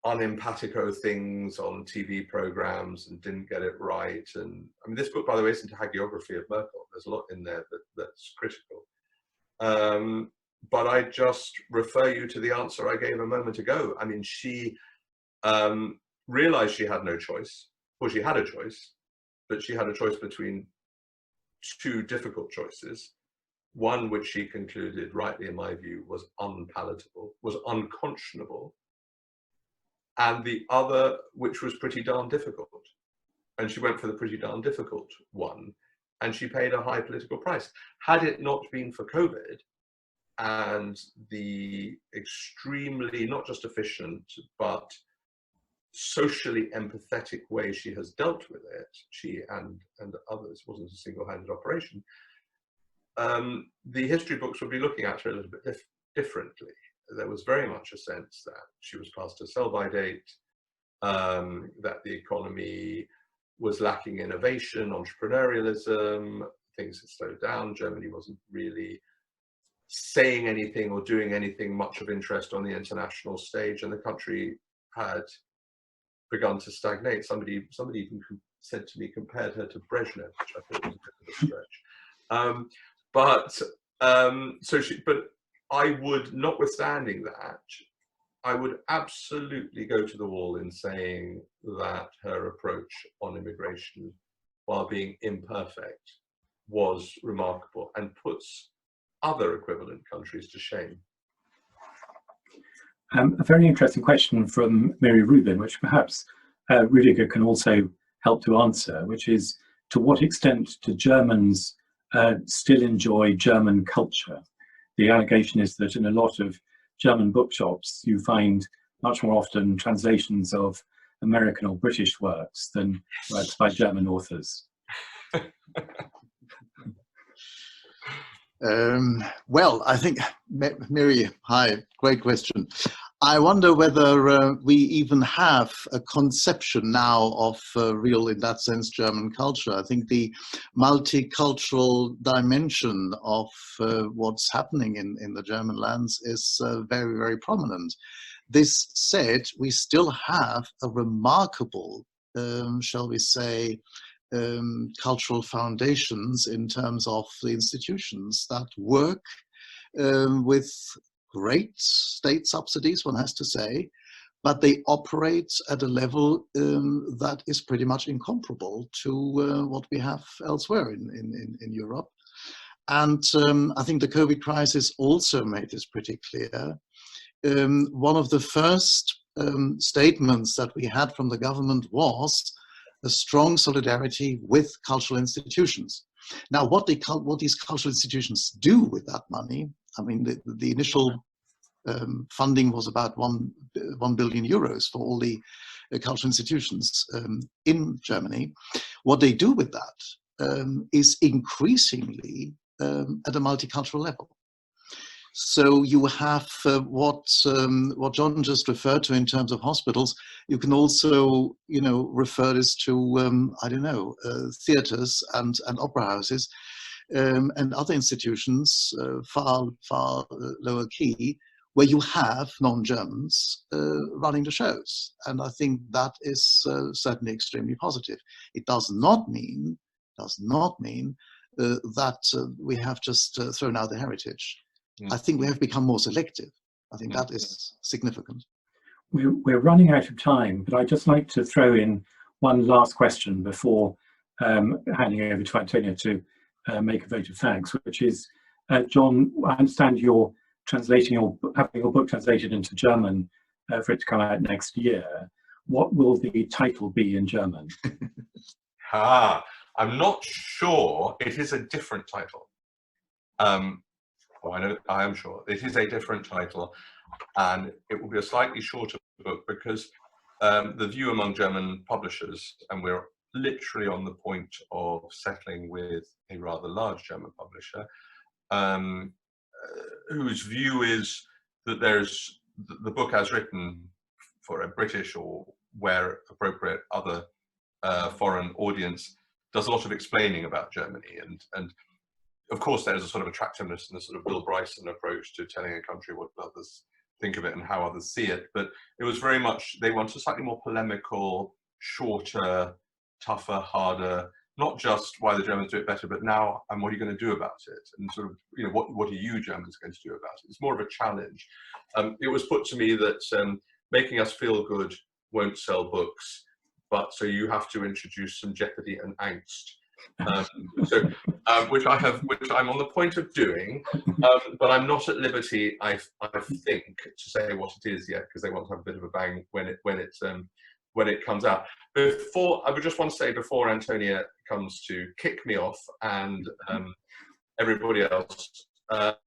unempatico things on TV programs and didn't get it right. And I mean, this book, by the way, isn't a hagiography of Merkel. There's a lot in there that's critical. But I just refer you to the answer I gave a moment ago. I mean, she realized she had no choice. Well, she had a choice, but she had a choice between two difficult choices. One, which she concluded, rightly in my view, was unpalatable, was unconscionable. And the other, which was pretty darn difficult. And she went for the pretty darn difficult one. And she paid a high political price. Had it not been for COVID and the extremely, not just efficient, but socially empathetic way she has dealt with it, she and others, wasn't a single-handed operation, the history books would be looking at her a little bit differently. There was very much a sense that she was past her sell-by date, that the economy was lacking innovation, entrepreneurialism, things had slowed down, Germany wasn't really saying anything or doing anything much of interest on the international stage, and the country had begun to stagnate. Somebody even said to me, compared her to Brezhnev, which I thought was a bit of a stretch. But I would, notwithstanding that, I would absolutely go to the wall in saying that her approach on immigration, while being imperfect, was remarkable and puts other equivalent countries to shame. A very interesting question from Mary Rubin, which perhaps Rudiger can also help to answer, which is, to what extent do Germans still enjoy German culture? The allegation is that in a lot of German bookshops, you find much more often translations of American or British works than works by German authors. Well, I think, Mary, hi, great question. I wonder whether we even have a conception now of real, in that sense, German culture. I think the multicultural dimension of what's happening in the German lands is very, very prominent. This said, we still have a remarkable, shall we say, cultural foundations in terms of the institutions that work with great state subsidies, one has to say, but they operate at a level that is pretty much incomparable to what we have elsewhere in Europe. And I think the COVID crisis also made this pretty clear. One of the first statements that we had from the government was a strong solidarity with cultural institutions. Now, what these cultural institutions do with that money, I mean, the initial funding was about 1 billion euros for all the cultural institutions in Germany. What they do with that is increasingly at a multicultural level. So you have what John just referred to in terms of hospitals. You can also, refer this to I don't know, theaters and opera houses and other institutions far lower key, where you have non-Germans running the shows, and I think that is certainly extremely positive. It does not mean that we have just thrown out the heritage. I think we have become more selective. I think that is significant. We're running out of time, but I'd just like to throw in one last question before handing over to Antonio to make a vote of thanks, which is, John, I understand you're having your book translated into German for it to come out next year, what will the title be in German? I'm not sure. It is a different title. Well, I am sure it is a different title, and it will be a slightly shorter book because the view among German publishers, and we're literally on the point of settling with a rather large German publisher, whose view is that there's the book as written for a British or where appropriate other foreign audience does a lot of explaining about Germany, and of course there's a sort of attractiveness and a sort of Bill Bryson approach to telling a country what others think of it and how others see it. But it was very much, they want a slightly more polemical, shorter, tougher, harder, not just why the Germans do it better, but now, and what are you going to do about it? And sort of, you know, what are you Germans going to do about it? It's more of a challenge. It was put to me that making us feel good won't sell books, but so you have to introduce some jeopardy and angst. Which I'm on the point of doing, but I'm not at liberty, I think, to say what it is yet, because they want to have a bit of a bang when it comes out. Before, I would just want to say, before Antonia comes to kick me off and everybody else, of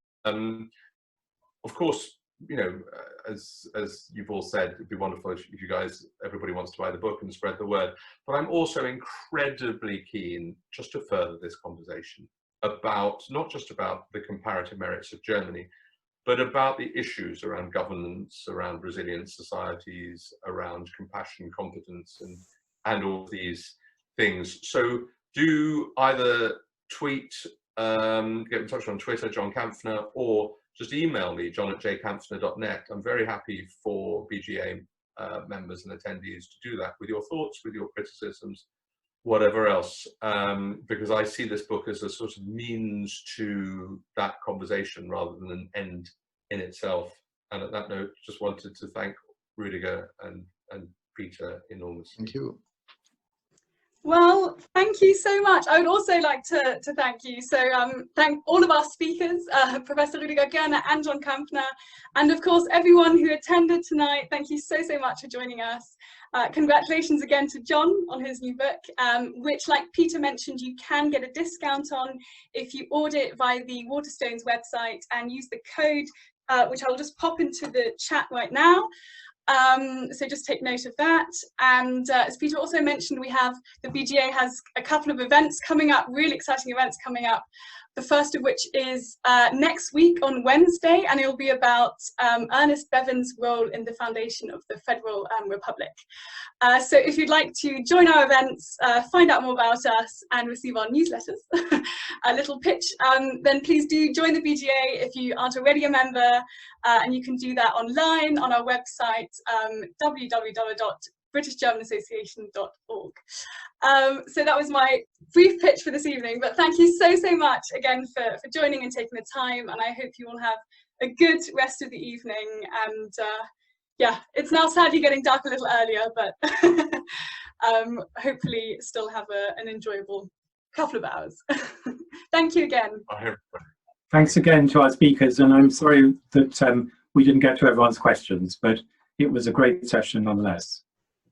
course, you know, as you've all said, it'd be wonderful if you guys, everybody wants to buy the book and spread the word. But I'm also incredibly keen just to further this conversation about, not just about the comparative merits of Germany, but about the issues around governance, around resilient societies, around compassion, competence, and all these things. So do either tweet, get in touch on Twitter, John Kampfner, or just email me, john@jkampfner.net. I'm very happy for BGA members and attendees to do that with your thoughts, with your criticisms, whatever else, because I see this book as a sort of means to that conversation rather than an end in itself. And at that note, just wanted to thank Rudiger and Peter enormously. Thank you. Well, thank you so much. I would also like to thank you. So thank all of our speakers, Professor Rüdiger Görner and John Kampfner, and of course everyone who attended tonight. Thank you so much for joining us. Congratulations again to John on his new book, which, like Peter mentioned, you can get a discount on if you order it via the Waterstones website and use the code, which I will just pop into the chat right now. So just take note of that. And as Peter also mentioned, the BGA has a couple of events coming up, really exciting events coming up. The first of which is next week on Wednesday, and it will be about Ernest Bevan's role in the foundation of the Federal Republic. So if you'd like to join our events, find out more about us and receive our newsletters, a little pitch, then please do join the BGA if you aren't already a member, and you can do that online on our website, www.britishgermanassociation.org. So that was my brief pitch for this evening, but thank you so much again for joining and taking the time, and I hope you all have a good rest of the evening. And yeah, it's now sadly getting dark a little earlier, but hopefully still have an enjoyable couple of hours. Thank you again. Thanks again to our speakers, and I'm sorry that we didn't get to everyone's questions, but it was a great session nonetheless.